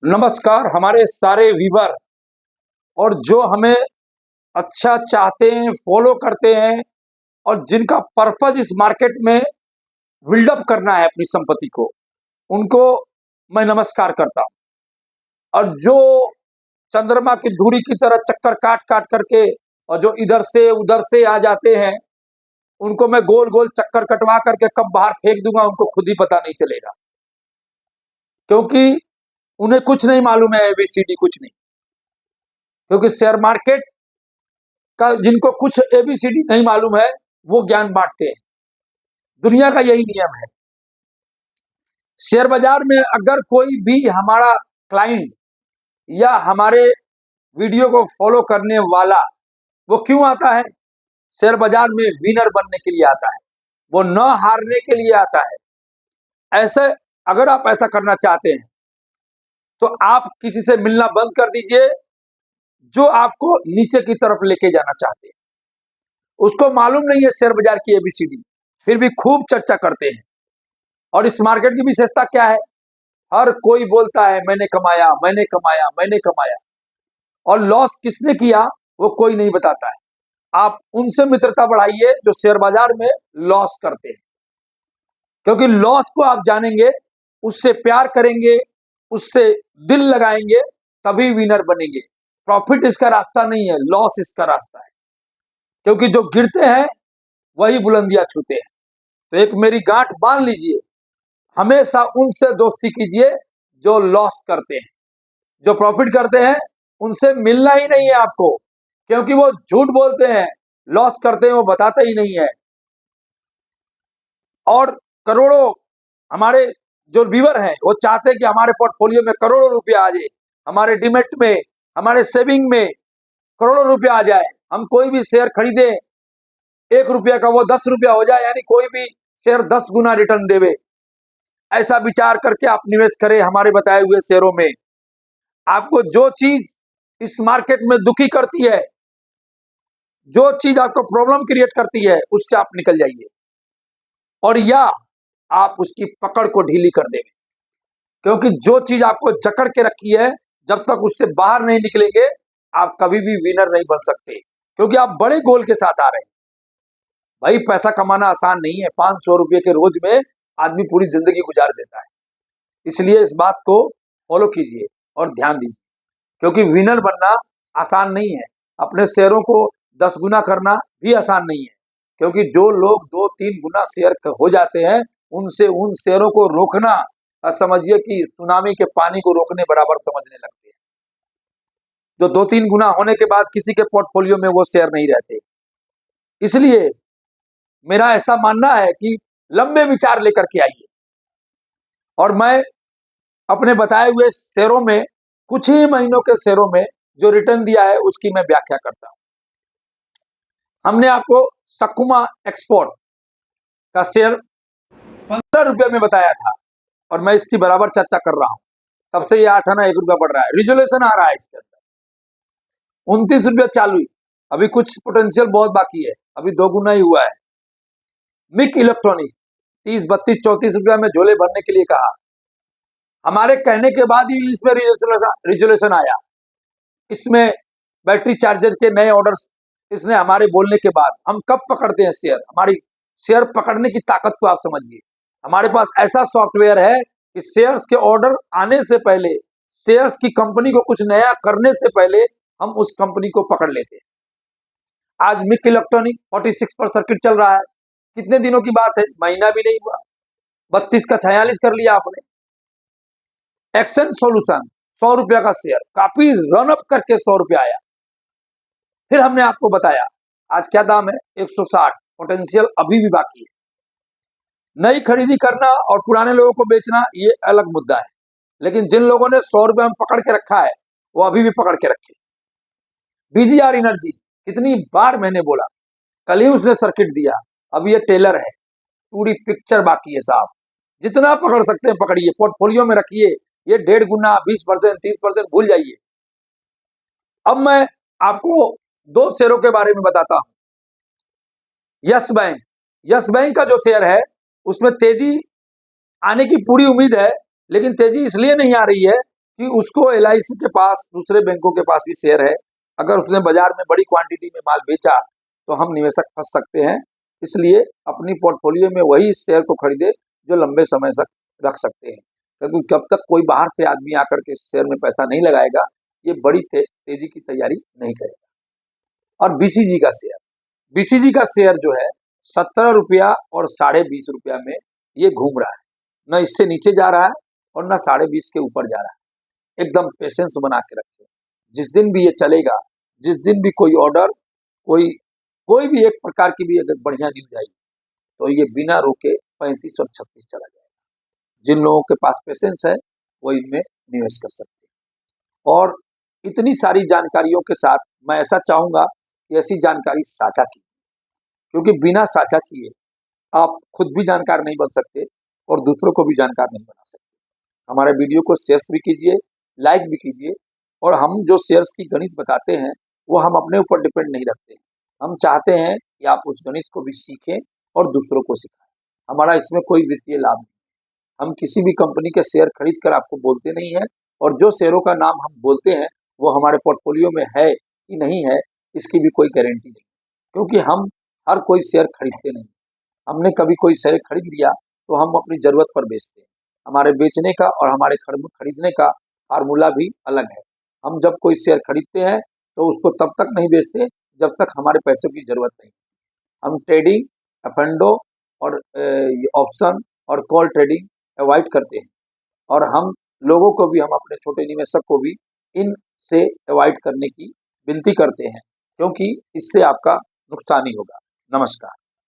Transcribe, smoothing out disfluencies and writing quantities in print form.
नमस्कार हमारे सारे व्यूवर और जो हमें अच्छा चाहते हैं, फॉलो करते हैं और जिनका पर्पज इस मार्केट में बिल्डअप करना है अपनी संपत्ति को, उनको मैं नमस्कार करता हूं। और जो चंद्रमा की धुरी की तरह चक्कर काट काट करके और जो इधर से उधर से आ जाते हैं, उनको मैं गोल गोल चक्कर कटवा करके कब बाहर फेंक दूंगा उनको खुद ही पता नहीं चलेगा, क्योंकि उन्हें कुछ नहीं मालूम है, एबीसीडी कुछ नहीं। क्योंकि शेयर मार्केट का जिनको कुछ एबीसीडी नहीं मालूम है वो ज्ञान बांटते हैं। दुनिया का यही नियम है। शेयर बाजार में अगर कोई भी हमारा क्लाइंट या हमारे वीडियो को फॉलो करने वाला वो क्यों आता है? शेयर बाजार में विनर बनने के लिए आता है, वो न हारने के लिए आता है। ऐसे अगर आप ऐसा करना चाहते हैं तो आप किसी से मिलना बंद कर दीजिए जो आपको नीचे की तरफ लेके जाना चाहते हैं। उसको मालूम नहीं है शेयर बाजार की एबीसीडी, फिर भी खूब चर्चा करते हैं। और इस मार्केट की विशेषता क्या है? हर कोई बोलता है मैंने कमाया, मैंने कमाया, मैंने कमाया, और लॉस किसने किया वो कोई नहीं बताता है। आप उनसे मित्रता बढ़ाइए जो शेयर बाजार में लॉस करते हैं, क्योंकि लॉस को आप जानेंगे, उससे प्यार करेंगे, उससे दिल लगाएंगे, तभी विनर बनेंगे। प्रॉफिट इसका रास्ता नहीं है, लॉस इसका रास्ता है। क्योंकि जो गिरते हैं वही बुलंदियां छूते हैं। तो एक मेरी गांठ बांध लीजिए, हमेशा उनसे दोस्ती कीजिए जो लॉस करते हैं। जो प्रॉफिट करते हैं उनसे मिलना ही नहीं है आपको, क्योंकि वो झूठ बोलते हैं। लॉस करते हैं वो बताते ही नहीं है। और करोड़ों हमारे जो व्यूअर हैं वो चाहते हैं कि हमारे पोर्टफोलियो में करोड़ों रुपया आ जाए, हमारे डिमेट में, हमारे सेविंग में करोड़ों रुपया आ जाए। हम कोई भी शेयर खरीदे 1 रुपया का वो 10 रुपया हो जाए, यानी कोई भी शेयर 10 गुना रिटर्न देवे। ऐसा विचार करके आप निवेश करें हमारे बताए हुए शेयरों में। आपको जो चीज इस मार्केट में दुखी करती है, जो चीज आपको प्रॉब्लम क्रिएट करती है, उससे आप निकल जाइए, और या आप उसकी पकड़ को ढीली कर देंगे। क्योंकि जो चीज आपको जकड़ के रखी है, जब तक उससे बाहर नहीं निकलेंगे आप कभी भी विनर नहीं बन सकते, क्योंकि आप बड़े गोल के साथ आ रहे हैं। भाई पैसा कमाना आसान नहीं है। 500 रुपये के रोज में आदमी पूरी जिंदगी गुजार देता है। इसलिए इस बात को फॉलो कीजिए और ध्यान दीजिए, क्योंकि विनर बनना आसान नहीं है। अपने शेयरों को 10 गुना करना भी आसान नहीं है, क्योंकि जो लोग 2-3 गुना शेयर हो जाते हैं उनसे उन शेयरों को रोकना समझिए कि सुनामी के पानी को रोकने बराबर समझने लगते हैं। जो 2-3 गुना होने के बाद किसी के पोर्टफोलियो में वो शेयर नहीं रहते। इसलिए मेरा ऐसा मानना है कि लंबे विचार लेकर के आइए, और मैं अपने बताए हुए शेयरों में कुछ ही महीनों के शेयरों में जो रिटर्न दिया है उसकी मैं व्याख्या करता हूं। हमने आपको सकुमा एक्सपोर्ट का शेयर 15 रुपये में बताया था, और मैं इसकी बराबर चर्चा कर रहा हूं। तब से ये 8 आना 1 रुपया बढ़ रहा है। रिजोल्यूशन आ रहा है इसके अंदर 29 रुपये चालू, अभी कुछ पोटेंशियल बहुत बाकी है, अभी 2 गुना ही हुआ है। मिक इलेक्ट्रॉनिक 30, 32, 34 रुपया में झोले भरने के लिए कहा। हमारे कहने के बाद ही इसमें रिजोल्यूशन आया। इसमें बैटरी चार्जर के नए ऑर्डर्स इसने हमारे बोलने के बाद। हम कब पकड़ते हैं शेयर? हमारी शेयर पकड़ने की ताकत को आप समझिए। हमारे पास ऐसा सॉफ्टवेयर है कि शेयर्स के ऑर्डर आने से पहले, शेयर्स की कंपनी को कुछ नया करने से पहले हम उस कंपनी को पकड़ लेते हैं। आज मिक इलेक्ट्रॉनिक 46 पर सर्किट चल रहा है। कितने दिनों की बात है? महीना भी नहीं हुआ, 32 का 46 कर लिया आपने। एक्शन सॉल्यूशन 100 रुपया का शेयर, काफी रनअप करके 100 रुपया आया। फिर हमने आपको बताया आज क्या दाम है, 160। पोटेंशियल अभी भी बाकी है। नई खरीदी करना और पुराने लोगों को बेचना ये अलग मुद्दा है, लेकिन जिन लोगों ने 100 रुपया में पकड़ के रखा है वो अभी भी पकड़ के रखे। बीजीआर एनर्जी, कितनी बार मैंने बोला, कल ही उसने सर्किट दिया, अब ये टेलर है, पूरी पिक्चर बाकी है साहब। जितना पकड़ सकते हैं पकड़िए, पोर्टफोलियो में रखिए। ये 1.5 गुना, 20%, 30% भूल जाइए। अब मैं आपको 2 शेयरों के बारे में बताता हूं। यस बैंक, यस बैंक का जो शेयर है उसमें तेजी आने की पूरी उम्मीद है, लेकिन तेजी इसलिए नहीं आ रही है कि उसको LIC के पास, दूसरे बैंकों के पास भी शेयर है, अगर उसने बाजार में बड़ी क्वांटिटी में माल बेचा तो हम निवेशक फंस सकते हैं। इसलिए अपनी पोर्टफोलियो में वही शेयर को खरीदे जो लंबे समय तक रख सकते हैं, क्योंकि जब तक कोई बाहर से आदमी आकर के शेयर में पैसा नहीं लगाएगा, ये बड़ी तेजी की तैयारी नहीं करेगा। और BCG का शेयर, BCG का शेयर जो है 17 रुपया और 20.5 रुपया में ये घूम रहा है, न इससे नीचे जा रहा है और न 20.5 के ऊपर जा रहा है। एकदम पेशेंस बना के रखें, जिस दिन भी ये चलेगा, जिस दिन भी कोई ऑर्डर, कोई भी एक प्रकार की भी अगर बढ़िया न्यूज आई तो ये बिना रोके 35 और 36 चला जाएगा। जिन लोगों के पास पेशेंस है वो इनमें निवेश कर सकते हैं। और इतनी सारी जानकारियों के साथ मैं ऐसा चाहूंगा कि ऐसी जानकारी साझा कीजिए, क्योंकि बिना साझा किए आप खुद भी जानकार नहीं बन सकते और दूसरों को भी जानकार नहीं बना सकते। हमारे वीडियो को शेयर भी कीजिए, लाइक भी कीजिए। और हम जो शेयर्स की गणित बताते हैं वो हम अपने ऊपर डिपेंड नहीं रखते, हम चाहते हैं कि आप उस गणित को भी सीखें और दूसरों को सिखाएं। हमारा इसमें कोई वित्तीय लाभ नहीं, हम किसी भी कंपनी के शेयर खरीद कर आपको बोलते नहीं है, और जो शेयरों का नाम हम बोलते हैं वो हमारे पोर्टफोलियो में है कि नहीं है इसकी भी कोई गारंटी नहीं, क्योंकि हम हर कोई शेयर खरीदते नहीं। हमने कभी कोई शेयर खरीद लिया तो हम अपनी ज़रूरत पर बेचते हैं। हमारे बेचने का और हमारे खरीदने का फार्मूला भी अलग है। हम जब कोई शेयर खरीदते हैं तो उसको तब तक नहीं बेचते जब तक हमारे पैसों की ज़रूरत नहीं। हम ट्रेडिंग, F&O और ऑप्शन और कॉल ट्रेडिंग अवॉइड करते हैं, और हम लोगों को भी, हम अपने छोटे निवेशक को भी इन से अवॉइड करने की विनती करते हैं, क्योंकि इससे आपका नुकसान ही होगा। नमस्कार।